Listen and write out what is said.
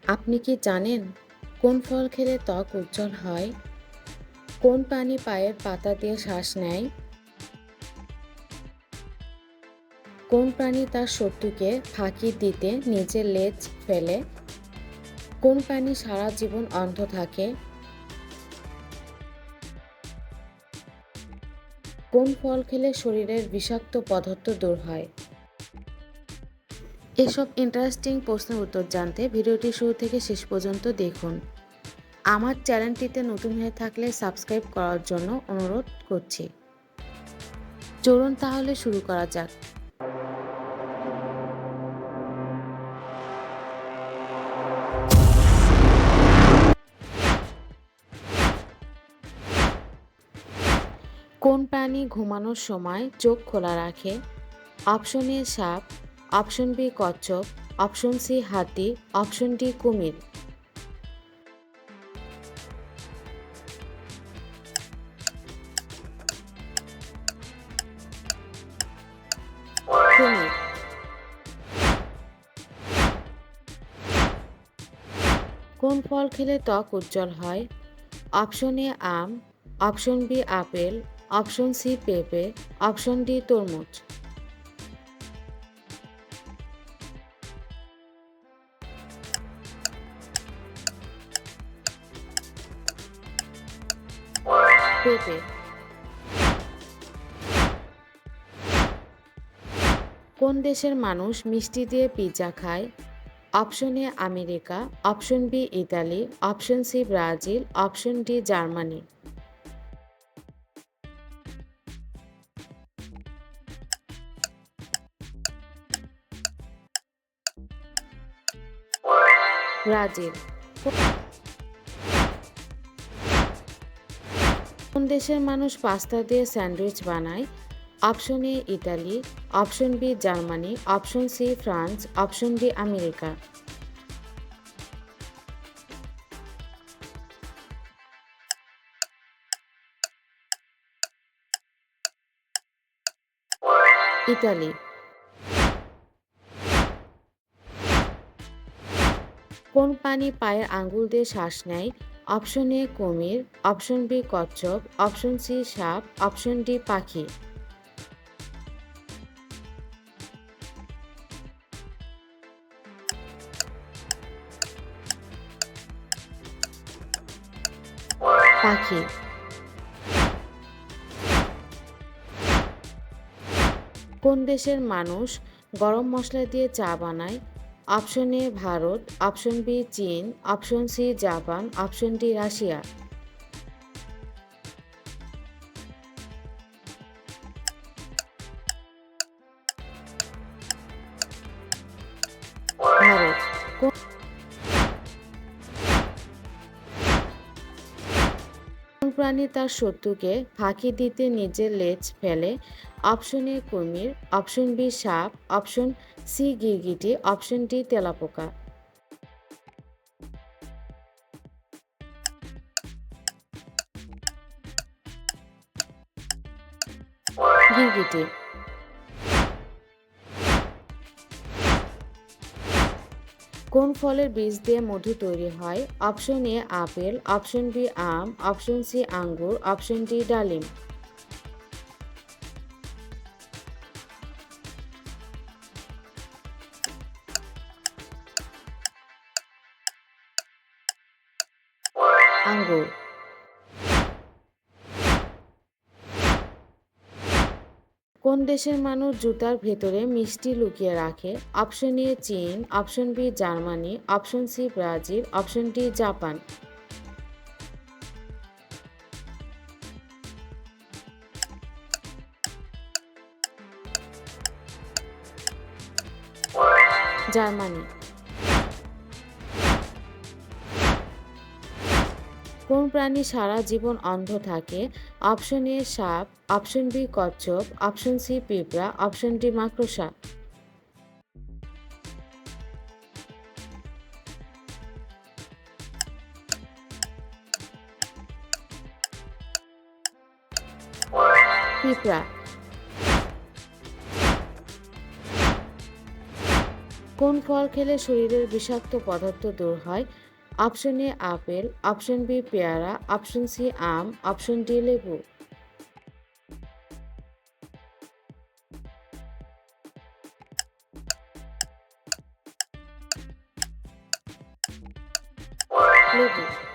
আপনি কি জানেন কোন ফল খেলে ত্বক উজ্জ্বল হয়? কোন প্রাণী পায়ের পাতা দিয়ে শ্বাস নেয়? কোন প্রাণী তার শত্রুকে ফাঁকি দিতে নিজের লেজ ফেলে? কোন প্রাণী সারা জীবন অন্ধ থাকে? কোন ফল খেলে শরীরের বিষাক্ত পদার্থ দূর হয়? এসব ইন্টারেস্টিং প্রশ্নের উত্তর জানতে ভিডিওটি শুরু থেকে শেষ পর্যন্ত দেখুন। আমার চ্যানেলটিতে নতুন হয়ে থাকলে সাবস্ক্রাইব করার জন্য অনুরোধ করছি। চলুন তাহলে শুরু করা যাক। কোন প্রাণী ঘুমানোর সময় চোখ খোলা রাখে? অপশন এ সাপ, অপশন বি কচ্ছপ, অপশন সি হাতি, অপশন ডি কুমির। কুমির। কোন ফল খেলে ত্বক উজ্জ্বল হয়? অপশন এ আম, option B apple, option C পেঁপে, অপশন ডি তরমুজ। পেঁপে। কোন দেশের মানুষ মিষ্টি দিয়ে পিৎজা খায়? Option A America, option B Italy, option C Brazil, option D Germany. Brazil. কোন দেশের মানুষ পাস্তা দিয়ে স্যান্ডউইচ বানায়? Option A Italy, option B Germany, option C France, option D America. Italy. কোন প্রাণী পায়ের আঙ্গুল দিয়ে শ্বাস নেয়? অপশন এ কুমির, অপশন বি কচ্ছপ, অপশন সি সাপ, অপশন ডি পাখি। পাখি। কোন দেশের মানুষ গরম মশলা দিয়ে চা বানায়? Option A Bharat, option B চীন, option C Japan, option D Russia. Bharat. কোন প্রাণী তার শত্রুকে ফাঁকি দিতে নিজের লেজ ফেলে? অপশন এ কুমির, অপশন বি সাপ, অপশন সি গিরগিটি, অপশন ডি তেলাপোকা। গিরগিটি। কোন ফলের বীজ দিয়ে মধু তৈরি হয়? Option A apple, option B আম, অপশন সি আঙ্গুর, অপশন ডি ডালিম। আঙ্গুর। কোন দেশের মানুষ জুতার ভেতরে মিষ্টি লুকিয়ে রাখে? অপশন এ চীন, option B Germany, option C Brazil, option D Japan. Germany. কোন প্রাণী সারা জীবন অন্ধ থাকে? অপশন এ সাপ, অপশন বি কচ্ছপ, অপশন সি পিঁপড়া, অপশন ডি মাকড়সা। পিঁপড়া। কোন ফল খেলে শরীরের বিষাক্ত পদার্থ দূর হয়? Option A apple, option B পেয়ারা, অপশন সি আম, অপশন ডি লেবু। লেবু।